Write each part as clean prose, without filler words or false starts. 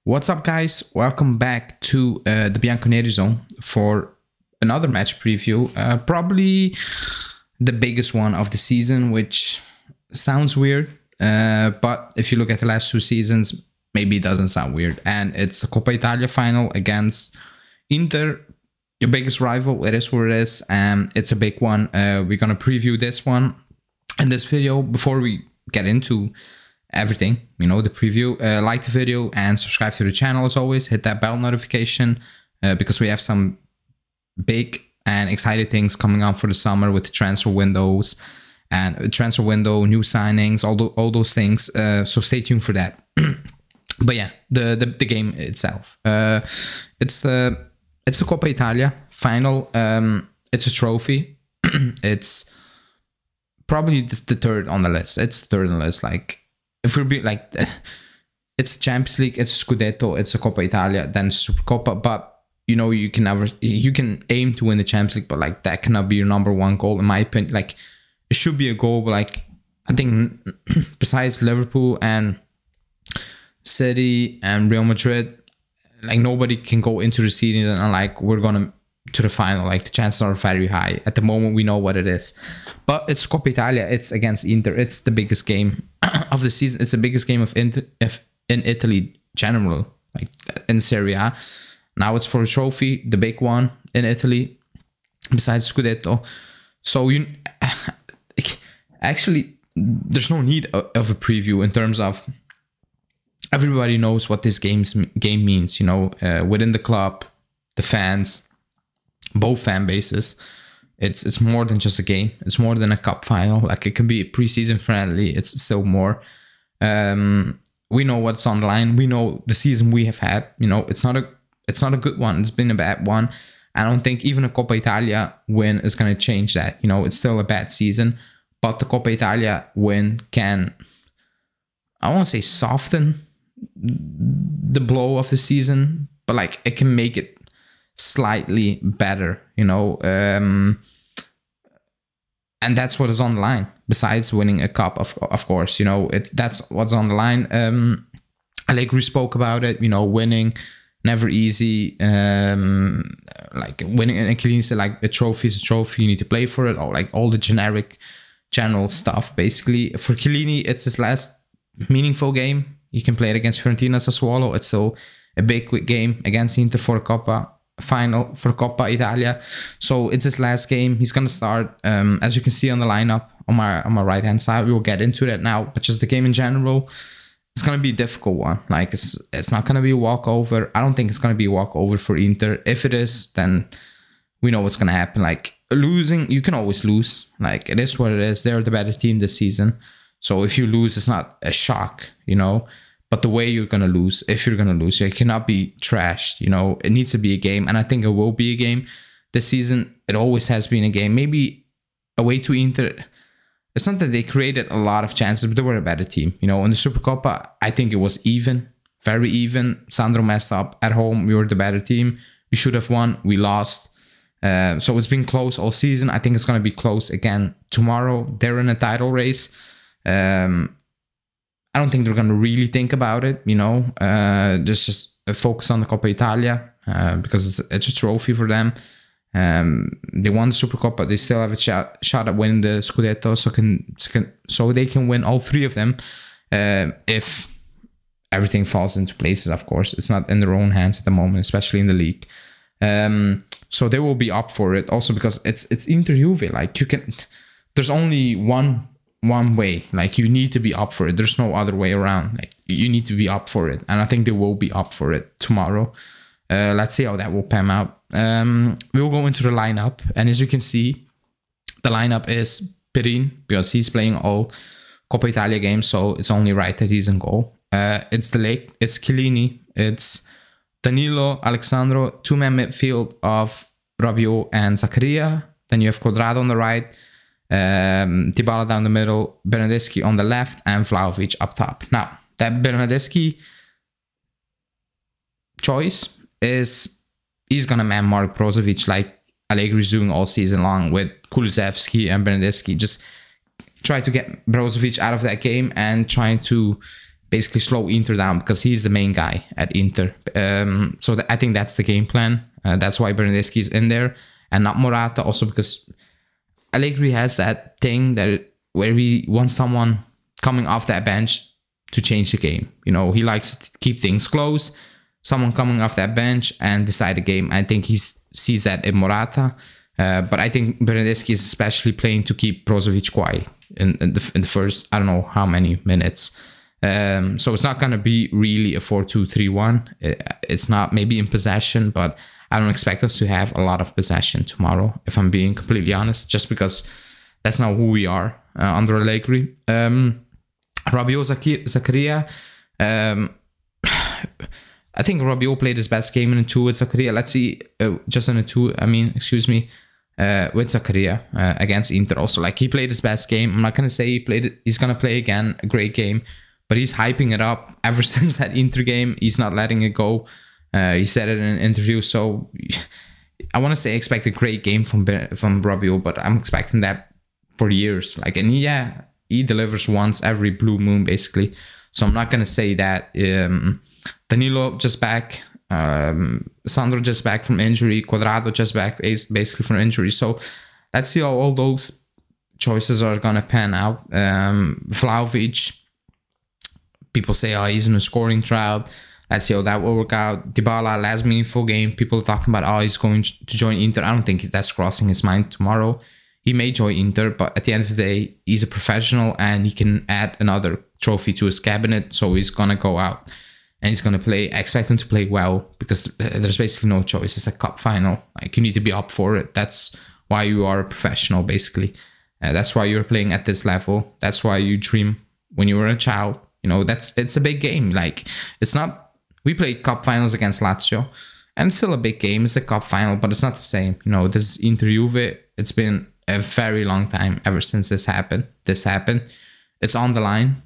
What's up, guys? Welcome back to the Bianconeri Zone for another match preview. Probably the biggest one of the season, which sounds weird, but if you look at the last two seasons, maybe it doesn't sound weird. And it's a Coppa Italia final against Inter, your biggest rival. It is what it is, and it's a big one. We're gonna preview this one in this video. Before we get into everything, the preview, like the video and subscribe to the channel as always. Hit that bell notification because we have some big and exciting things coming up for the summer with the transfer windows and transfer window, new signings, all those things. So stay tuned for that. But yeah, the game itself, it's the Coppa Italia final. It's a trophy. It's probably the third on the list. It's third on the list. Like, if we're being like, it's Champions League, it's Scudetto, it's a Coppa Italia, then Super Coppa. But you can aim to win the Champions League, but like that cannot be your number one goal in my opinion. Like, it should be a goal, but like I think besides Liverpool and City and Real Madrid, like nobody can go into the season and like we're gonna to the final. Like the chances are very high. At the moment, we know what it is, but it's Coppa Italia. It's against Inter. It's the biggest game of the season. It's the biggest game of in Italy general, like in Serie A. Now it's for a trophy, the big one in Italy, besides Scudetto. So actually, there's no need of a preview in terms of everybody knows what this game means. Within the club, the fans, both fan bases, it's more than just a game. It's more than a cup final. Like, it can be a preseason friendly. It's still more. We know what's on the line. We know the season we have had. It's not a good one. It's been a bad one. I don't think even a Coppa Italia win is going to change that. It's still a bad season, but the Coppa Italia win can, I won't say soften the blow of the season, but like it can make it slightly better, and that's what is on the line. Besides winning a cup, of course, that's what's on the line. Allegri spoke about it. Winning never easy. Like winning, and Chiellini said like a trophy is a trophy. You need to play for it. Or like all the general stuff. Basically, for Chiellini, it's his last meaningful game. You can play it against Fiorentina, Sassuolo. It's still a big game against Inter for a Coppa final, for Coppa Italia. So it's his last game. He's gonna start. As you can see on the lineup on my right hand side, we will get into that now. But just the game in general, it's gonna be a difficult one. Like it's not gonna be a walkover. I don't think it's gonna be a walkover for Inter. If it is, then we know what's gonna happen. Like, losing, you can always lose. Like, it is what it is. They're the better team this season. So if you lose, it's not a shock, But the way you're going to lose, if you're going to lose, it cannot be trashed, It needs to be a game. And I think it will be a game this season. It always has been a game. Maybe away to Inter, it's not that they created a lot of chances, but they were a better team. In the Super Coppa, I think it was even, very even. Sandro messed up at home. We were the better team. We should have won. We lost. So it's been close all season. I think it's going to be close again tomorrow. They're in a title race. I don't think they're going to really think about it, just focus on the Coppa Italia because it's a trophy for them. They won the Super Coppa. They still have a shot at winning the Scudetto, so they can win all three of them if everything falls into places. Of course, it's not in their own hands at the moment, especially in the league. So they will be up for it. Also because it's Inter Juve. Like, there's only one way. Like, you need to be up for it. There's no other way around. Like, you need to be up for it, and I think they will be up for it tomorrow. Let's see how that will pan out. We will go into the lineup, and as you can see, the lineup is Perin, because he's playing all Coppa Italia games, so it's only right that he's in goal. It's it's Chiellini, it's Danilo, Alexandro, two-man midfield of Rabiot and Zakaria. Then you have Cuadrado on the right, Dybala down the middle, Bernardeschi on the left, and Vlahovic up top. Now, that Bernardeschi choice is, he's gonna man Mark Brozovic like Allegri's doing all season long with Kulusevski and Bernardeschi. Just try to get Brozovic out of that game and trying to basically slow Inter down because he's the main guy at Inter. So I think that's the game plan. That's why Bernardeschi is in there and not Morata. Also because Allegri has that thing where he wants someone coming off that bench to change the game. You know, he likes to keep things close. Someone coming off that bench and decide the game. I think he sees that in Morata. But I think Bernardeschi is especially playing to keep Brozovic quiet in the first, I don't know how many minutes. So it's not going to be really a 4-2-3-1. It's not maybe in possession, but I don't expect us to have a lot of possession tomorrow, if I'm being completely honest, just because that's not who we are under Allegri. Rabiot, Zakaria. I think Rabiot played his best game in a 2 with Zakaria. Let's see, just in a 2, with Zakaria against Inter also. Like, he played his best game. I'm not going to say he's going to play again a great game, but he's hyping it up ever since that Inter game. He's not letting it go. He said it in an interview. So I want to say expect a great game from Rabiot, but I'm expecting that for years. Like, and yeah, he delivers once every blue moon, basically. So I'm not going to say that. Danilo just back. Sandro just back from injury. Quadrado just back basically from injury. So let's see how all those choices are going to pan out. Vlahovic, people say, oh, he's in a scoring drought. Let's see how that will work out. Dybala, last meaningful game. People are talking about, oh, he's going to join Inter. I don't think that's crossing his mind tomorrow. He may join Inter, but at the end of the day, he's a professional and he can add another trophy to his cabinet. So he's going to go out and he's going to play. I expect him to play well because there's basically no choice. It's a cup final. Like, you need to be up for it. That's why you are a professional, basically. That's why you're playing at this level. That's why you dream when you were a child. You know, it's a big game. Like, it's not... We played cup finals against Lazio, and it's still a big game. It's a cup final, but it's not the same. You know, this Inter Juve, it's been a very long time ever since this happened. It's on the line.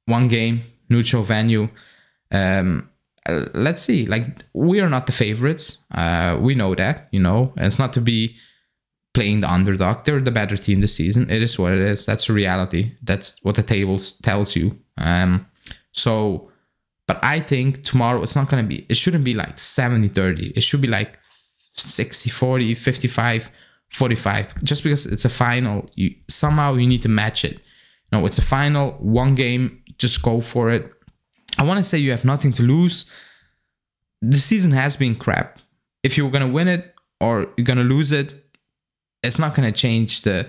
One game, neutral venue. Let's see. Like, we are not the favorites. We know that, you know. And it's not to be playing the underdog. They're the better team this season. It is what it is. That's the reality. That's what the table tells you. But I think tomorrow it shouldn't be like 70-30. It should be like 60-40, 55-45. Just because it's a final, somehow you need to match it. No, it's a final, one game, just go for it. I want to say you have nothing to lose. The season has been crap. If you're going to win it or you're going to lose it, it's not going to change the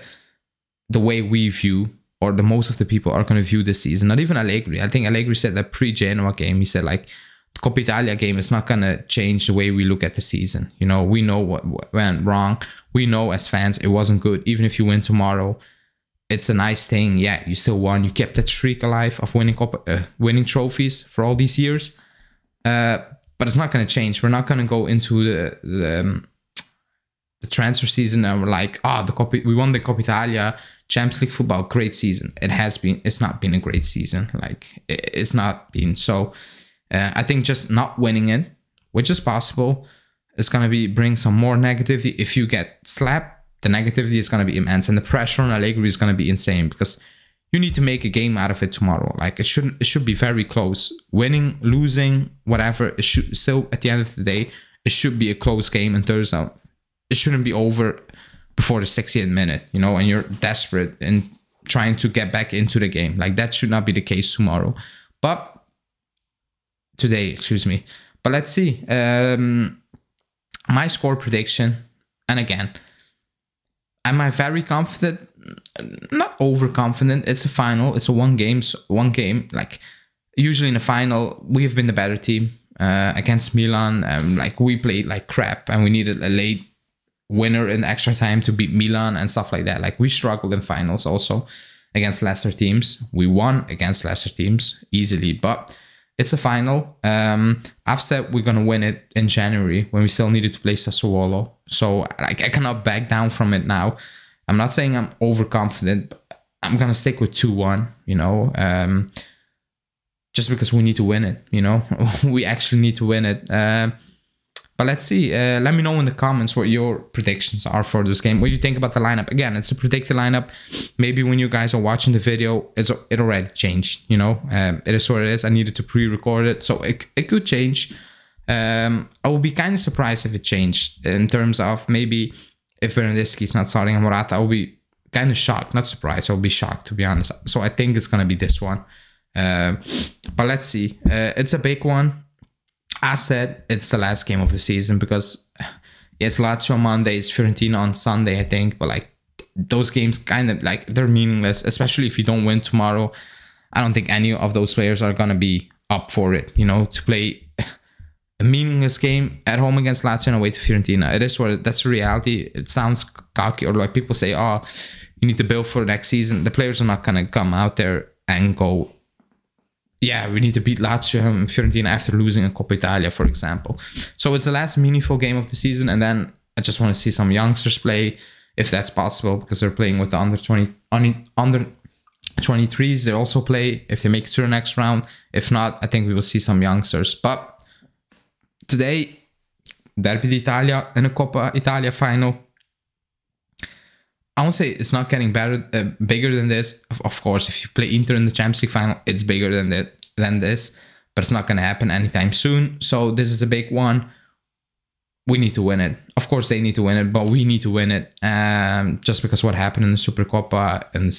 way we view, or the most of the people are going to view this season. Not even Allegri. I think Allegri said that pre-Genoa game, he said, like, the Coppa Italia game is not going to change the way we look at the season. You know, we know what went wrong. We know as fans it wasn't good. Even if you win tomorrow, it's a nice thing. Yeah, you still won. You kept that streak alive of winning trophies for all these years. But it's not going to change. We're not going to go into the transfer season and we're like, we won the Coppa Italia, Champions League football, great season. It's not been a great season. Like, it's not been. So I think just not winning it, which is possible, is going to bring some more negativity. If you get slapped, the negativity is going to be immense, and the pressure on Allegri is going to be insane because you need to make a game out of it tomorrow. Like, it should be very close. Winning, losing, whatever, it should still, at the end of the day, it should be a close game in terms of it shouldn't be over before the 60th minute, you know, and you're desperate and trying to get back into the game. Like, that should not be the case tomorrow. Today, But let's see. My score prediction, and again, am I very confident? Not overconfident. It's a final. It's a one game. Like, usually in a final, we have been the better team against Milan. Like, we played like crap, and we needed a late winner in extra time to beat Milan and stuff like that. Like, we struggled in finals also against lesser teams. We won against lesser teams easily, but it's a final. I've said we're gonna win it in January when we still needed to play Sassuolo. So, like, I cannot back down from it now. I'm not saying I'm overconfident, but I'm gonna stick with 2-1, you know, just because we need to win it, you know. We actually need to win it. But But let's see. Let me know in the comments what your predictions are for this game. What you think about the lineup. Again, it's a predicted lineup. Maybe when you guys are watching the video, it already changed. You know, it is what it is. I needed to pre-record it, so it could change. I would be kind of surprised if it changed in terms of maybe if Bernardeschi's not starting and Morata. I will be kind of shocked, not surprised. I'll be shocked, to be honest. So I think it's gonna be this one. But let's see. It's a big one. As said, it's the last game of the season because yes, Lazio on Monday, it's Fiorentina on Sunday, I think. But like those games, kind of like they're meaningless, especially if you don't win tomorrow. I don't think any of those players are gonna be up for it. You know, to play a meaningless game at home against Lazio and away to Fiorentina. It is what that's the reality. It sounds cocky, or like people say, oh, you need to build for the next season. The players are not gonna come out there and go, yeah, we need to beat Lazio and Fiorentina after losing a Coppa Italia, for example. So it's the last meaningful game of the season, and then I just want to see some youngsters play, if that's possible, because they're playing with the under 23s. They also play if they make it to the next round. If not, I think we will see some youngsters. But today, Derby d'Italia in a Coppa Italia final. I won't say it's not getting better, bigger than this. Of course, if you play Inter in the Champions League final, it's bigger than this. But it's not going to happen anytime soon. So this is a big one. We need to win it. Of course, they need to win it, but we need to win it. Just because what happened in the Supercoppa and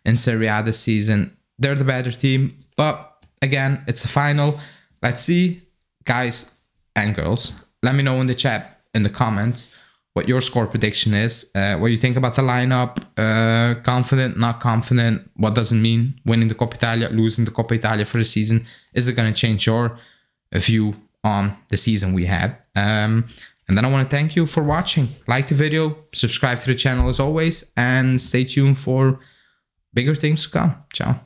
in Serie A this season, they're the better team. But again, it's a final. Let's see, guys and girls. Let me know in the chat, in the comments, what your score prediction is, what you think about the lineup, confident, not confident, what does it mean, winning the Coppa Italia, losing the Coppa Italia for the season, is it going to change your view on the season we had? And then I want to thank you for watching. Like the video, subscribe to the channel as always, and stay tuned for bigger things to come. Ciao.